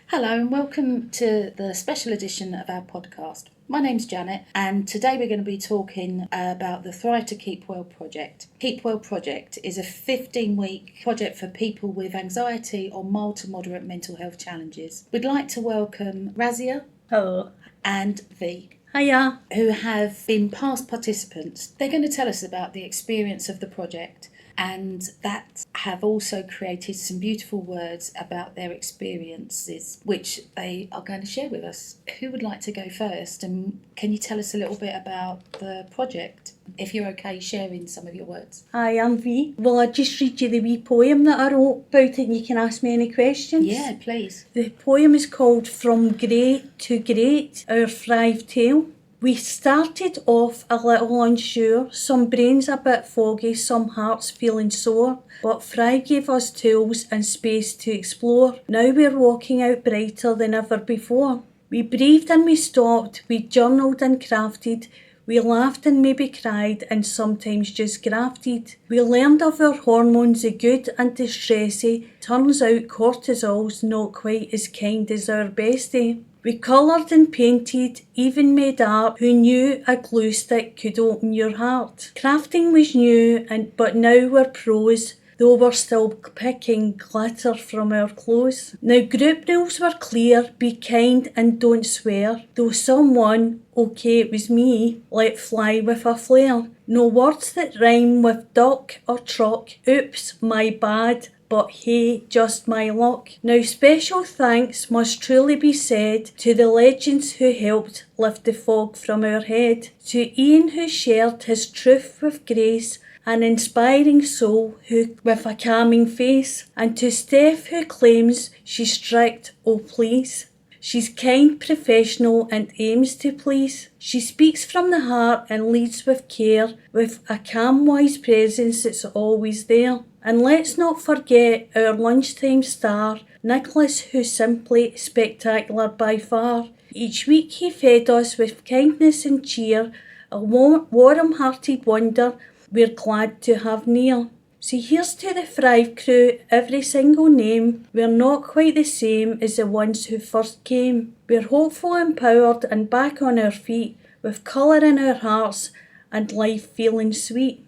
Hello and welcome to the special edition of our podcast. My name's Jeannette and today we're going to be talking about the Thrive to Keep Well project. Keep Well project is a 15-week project for people with anxiety or mild to moderate mental health challenges. We'd like to welcome Razia. Hello. And V. Hiya. Who have been past participants. They're going to tell us about the experience of the project and that have also created some beautiful words about their experiences, which they are going to share with us. Who would like to go first? And can you tell us a little bit about the project, if you're okay sharing some of your words? Hi, I'm V. Will I just read you the wee poem that I wrote about it and you can ask me any questions? Yeah, please. The poem is called From Grey to Great, Our Thrive Tale. We started off a little unsure, some brains a bit foggy, some hearts feeling sore, but Thrive gave us tools and space to explore. Now we're walking out brighter than ever before. We breathed and we stopped, we journaled and crafted, we laughed and maybe cried and sometimes just grafted. We learned of our hormones, the good and the stressy. Turns out cortisol's not quite as kind as our bestie. We coloured and painted, even made art. Who knew a glue stick could open your heart? Crafting was new, but now we're pros, though we're still picking glitter from our clothes. Now group rules were clear, be kind and don't swear. Though someone, okay it was me, let fly with a flare. No words that rhyme with duck or truck, oops, my bad. But hey, just my luck. Now special thanks must truly be said to the legends who helped lift the fog from our head. To Ian who shared his truth with grace, an inspiring soul who with a calming face. And to Steph who claims she's strict, oh please. She's kind, professional and aims to please. She speaks from the heart and leads with care, with a calm wise presence that's always there. And let's not forget our lunchtime star, Nicholas, who's simply spectacular by far. Each week he fed us with kindness and cheer, a warm-hearted wonder we're glad to have near. So here's to the Thrive crew, every single name. We're not quite the same as the ones who first came. We're hopeful, empowered and back on our feet, with colour in our hearts and life feeling sweet.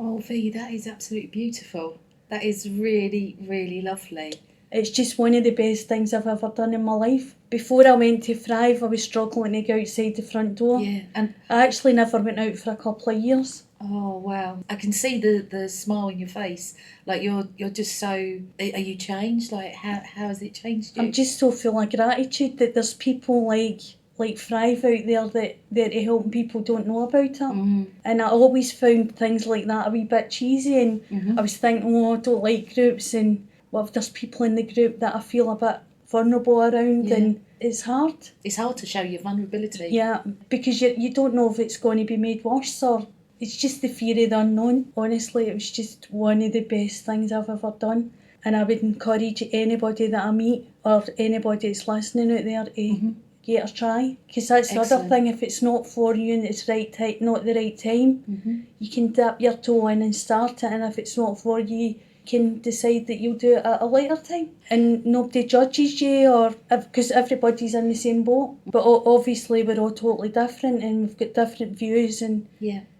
Oh, V, that is absolutely beautiful. That is really, really lovely. It's just one of the best things I've ever done in my life. Before I went to Thrive, I was struggling to go outside the front door. Yeah, and I actually never went out for a couple of years. Oh wow! I can see the smile in your face. Like you're just so. Are you changed? Like how has it changed you? I'm just so full of gratitude that there's people like Thrive out there that are helping people don't know about it. Mm-hmm. And I always found things like that a wee bit cheesy, and I was thinking, oh, I don't like groups, and what if there's people in the group that I feel a bit vulnerable around, and it's hard. It's hard to show your vulnerability. Yeah, because you don't know if it's going to be made worse, or it's just the fear of the unknown. Honestly, it was just one of the best things I've ever done. And I would encourage anybody that I meet or anybody that's listening out there to give it a try. Because that's the other thing, if it's not for you and it's not the right time, you can dip your toe in and start it. And if it's not for you, you can decide that you'll do it at a later time. And nobody judges you, or because everybody's in the same boat. But obviously we're all totally different and we've got different views and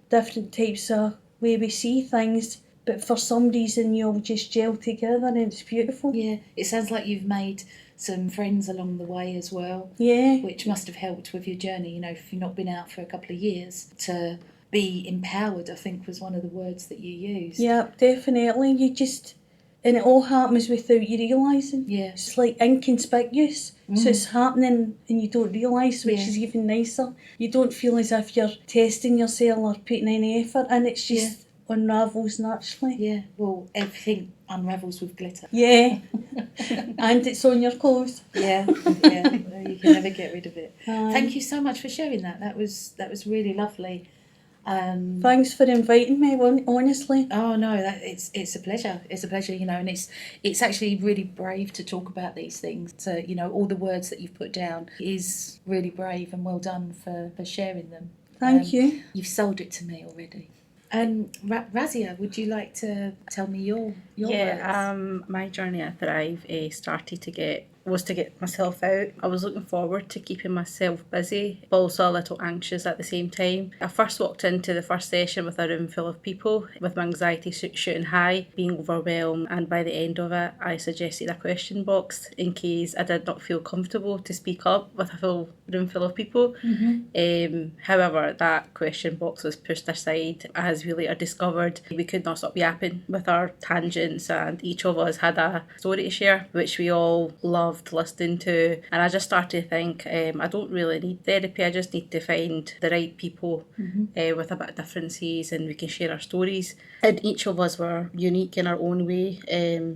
different types of way we see things, but for some reason you all just gel together and it's beautiful. Yeah, it sounds like you've made some friends along the way as well. Yeah. Which must have helped with your journey, if you've not been out for a couple of years. To be empowered, I think, was one of the words that you used. Yeah, definitely. And it all happens without you realising. Yeah. It's like inconspicuous. So it's happening and you don't realise, which is even nicer. You don't feel as if you're testing yourself or putting any effort in. It's just unravels naturally. Yeah, well, everything unravels with glitter. Yeah. And it's on your clothes. Yeah. You can never get rid of it. Thank you so much for sharing that. That was really lovely. Thanks for inviting me, honestly. Oh no, it's a pleasure. It's a pleasure, and it's actually really brave to talk about these things. So, all the words that you've put down is really brave, and well done for sharing them. Thank you. You've sold it to me already. Razia, would you like to tell me your words? My journey at Thrive started to get was to get myself out. I was looking forward to keeping myself busy, but also a little anxious at the same time. I first walked into the first session with a room full of people, with my anxiety shooting high, being overwhelmed, and by the end of it, I suggested a question box in case I did not feel comfortable to speak up with a full room full of people. However, that question box was pushed aside as we later discovered we could not stop yapping with our tangents, and each of us had a story to share, which we all loved listening to. And I just started to think, I don't really need therapy, I just need to find the right people with a bit of differences, and we can share our stories. And each of us were unique in our own way,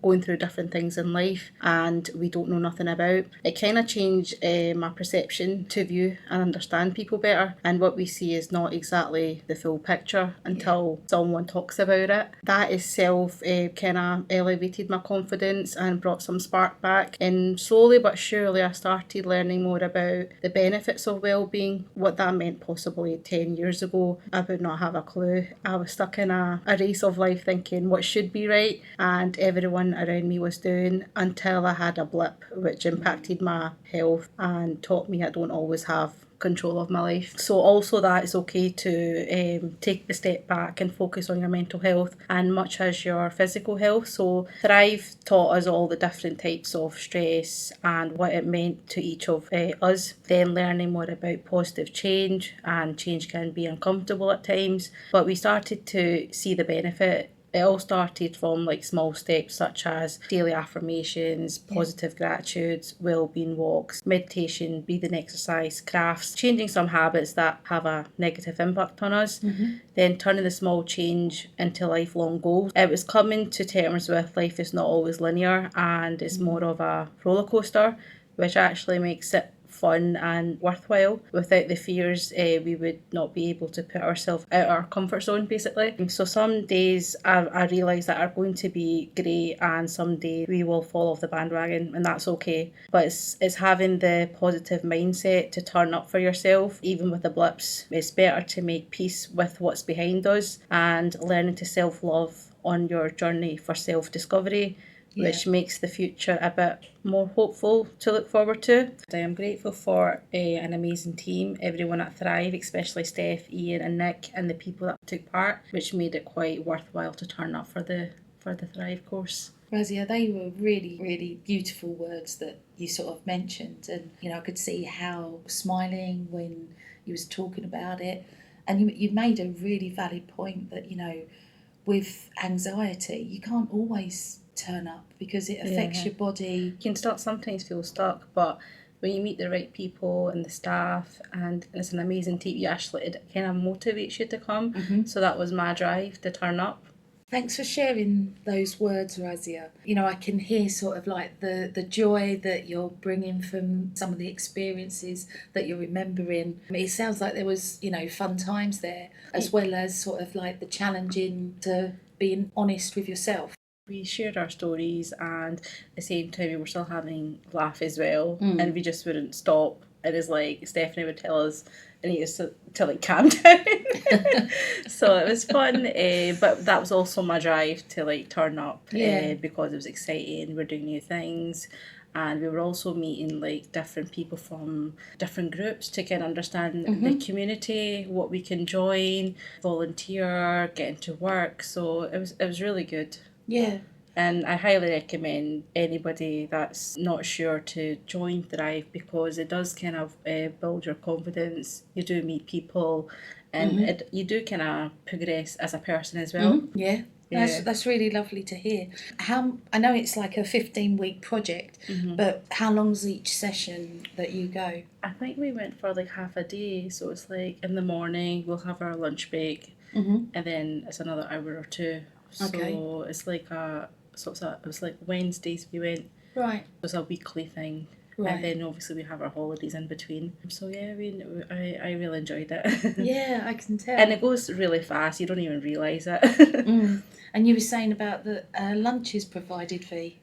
going through different things in life, and we don't know nothing about. It kind of changed my perception to view and understand people better, and what we see is not exactly the full picture until someone talks about it. That itself kind of elevated my confidence and brought some spark back, and slowly but surely I started learning more about the benefits of well-being. What that meant possibly 10 years ago, I would not have a clue. I was stuck in a race of life thinking what should be right and everyone around me was doing, until I had a blip which impacted my health and taught me I don't always have control of my life. So also that it's okay to take the step back and focus on your mental health and much as your physical health. So Thrive taught us all the different types of stress and what it meant to each of us. Then learning more about positive change, and change can be uncomfortable at times, but we started to see the benefit. It all started from like small steps such as daily affirmations, positive gratitudes, well-being walks, meditation, breathing exercise, crafts, changing some habits that have a negative impact on us, then turning the small change into lifelong goals. It was coming to terms with life is not always linear and it's more of a roller coaster, which actually makes it fun and worthwhile. Without the fears, we would not be able to put ourselves out our comfort zone, basically. So some days I realise that are going to be great, and some days we will fall off the bandwagon, and that's okay. But it's having the positive mindset to turn up for yourself, even with the blips. It's better to make peace with what's behind us and learning to self-love on your journey for self-discovery, which makes the future a bit more hopeful to look forward to. I am grateful for an amazing team, everyone at Thrive, especially Steph, Ian and Nick, and the people that took part, which made it quite worthwhile to turn up for the Thrive course. Razia, they were really, really beautiful words that you sort of mentioned, and I could see how smiling when you was talking about it, and you made a really valid point that with anxiety you can't always turn up because it affects your body. You can sometimes feel stuck, but when you meet the right people and the staff and it's an amazing team, it kind of motivates you to come. So that was my drive to turn up. Thanks for sharing those words, Razia. I can hear sort of like the joy that you're bringing from some of the experiences that you're remembering. It sounds like there was, fun times there, as well as sort of like the challenging to being honest with yourself. We shared our stories, and at the same time we were still having a laugh as well, and we just wouldn't stop. It is like Stephanie would tell us, I need us to like calm down. So it was fun, but that was also my drive to like turn up, because it was exciting. We're doing new things, and we were also meeting like different people from different groups to kind of understand the community, what we can join, volunteer, get into work. So it was really good. Yeah. And I highly recommend anybody that's not sure to join Thrive, because it does kind of build your confidence. You do meet people, and you do kind of progress as a person as well. Yeah. That's really lovely to hear. I know it's like a 15-week project, but how long's each session that you go? I think we went for like half a day, so it's like in the morning we'll have our lunch break, and then it's another hour or two. So it's like it was like Wednesdays we went. Right. It was a weekly thing. Right. And then obviously we have our holidays in between. So yeah, I really enjoyed it. Yeah, I can tell. And it goes really fast. You don't even realise it. And you were saying about the lunches provided fee.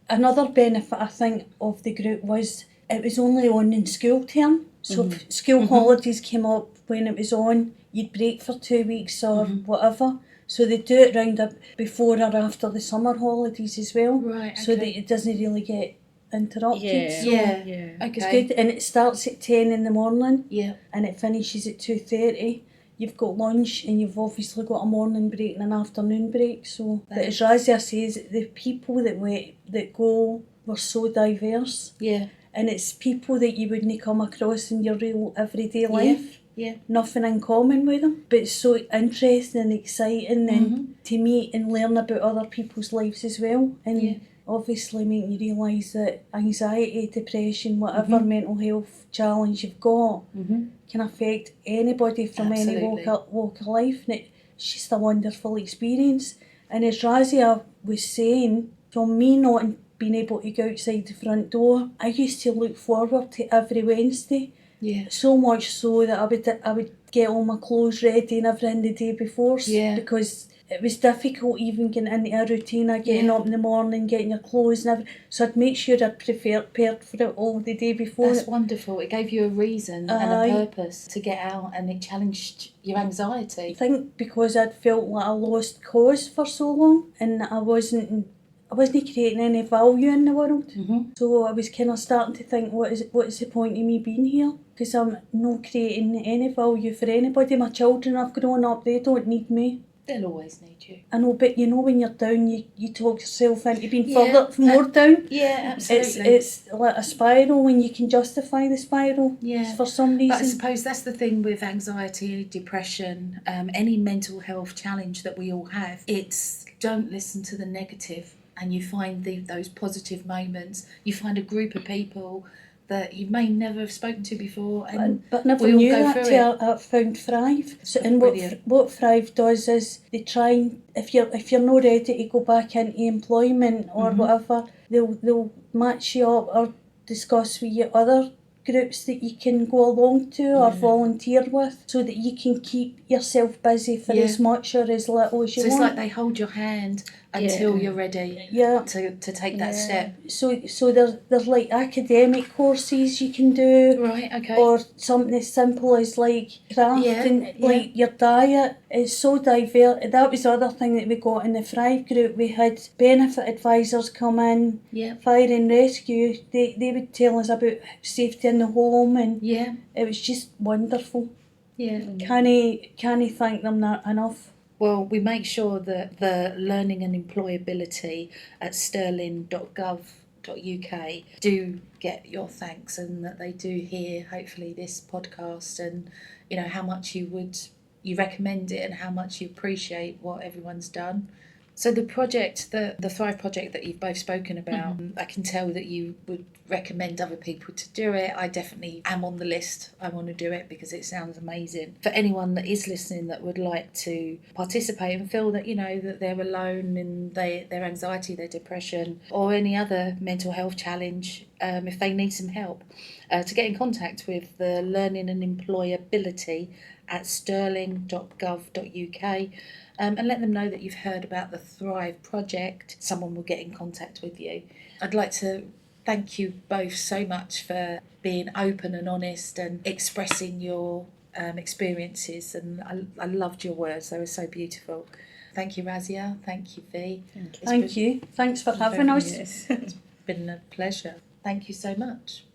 Another benefit I think of the group was it was only on in school term. So if school holidays came up when it was on, you'd break for 2 weeks or whatever. So they do it round up before or after the summer holidays as well. Right. Okay. So that it doesn't really get interrupted. Yeah. So Yeah. it's Okay. good. And it starts at 10 in the morning Yeah. and it finishes at 2:30. You've got lunch and you've obviously got a morning break and an afternoon break. So, but as Razia says, the people that go were so diverse. Yeah. And it's people that you wouldn't come across in your real everyday life. Yeah. Nothing in common with them. But it's so interesting and exciting and to meet and learn about other people's lives as well. And obviously making you realise that anxiety, depression, whatever mental health challenge you've got can affect anybody from any walk of life. And it's just a wonderful experience. And as Razia was saying, from me not being able to go outside the front door, I used to look forward to every Wednesday. Yeah. So much so that I would get all my clothes ready and everything the day before because it was difficult even getting into a routine of getting up in the morning, getting your clothes and everything. So I'd make sure I'd prepared for it all the day before. That's wonderful. It gave you a reason and a purpose to get out, and it challenged your anxiety. I think because I'd felt like I lost cause for so long and I wasn't creating any value in the world. So I was kind of starting to think, what is the point of me being here? Because I'm not creating any value for anybody. My children have grown up, they don't need me. They'll always need you. I know, but you know when you're down, you talk yourself into being more down. Yeah, absolutely. It's like a spiral when you can justify the spiral for some reason. But I suppose that's the thing with anxiety, depression, any mental health challenge that we all have. It's don't listen to the negative. And you find those positive moments. You find a group of people that you may never have spoken to before, and but never we all knew go that through till I found Thrive. So, and what Thrive does is they try and if you're not ready to go back into employment or whatever, they'll match you up or discuss with you other groups that you can go along to or volunteer with, so that you can keep yourself busy for as much or as little as you want. So it's like they hold your hand until you're ready to take that step. So there's like academic courses you can do. Right, okay. Or something as simple as like crafting, like your diet is so diverse. That was the other thing that we got in the Thrive group. We had benefit advisors come in, fire and rescue. They would tell us about safety in the home, and it was just wonderful. Can I thank them that enough? Well, we make sure that the learning and employability at sterling.gov.uk do get your thanks, and that they do hear hopefully this podcast, and you know how much you recommend it and how much you appreciate what everyone's done. So the project, the Thrive project that you've both spoken about, I can tell that you would recommend other people to do it. I definitely am on the list. I want to do it because it sounds amazing. For anyone that is listening that would like to participate and feel that, you know, that they're alone in their anxiety, their depression, or any other mental health challenge, if they need some help, to get in contact with the Learning and Employability at sterling.gov.uk. And let them know that you've heard about the Thrive project. Someone will get in contact with you. I'd like to thank you both so much for being open and honest and expressing your experiences, and I loved your words. They were so beautiful. Thank you, Razia. Thank you, V. Thank you. Thanks for having us. It's been a pleasure. Thank you so much.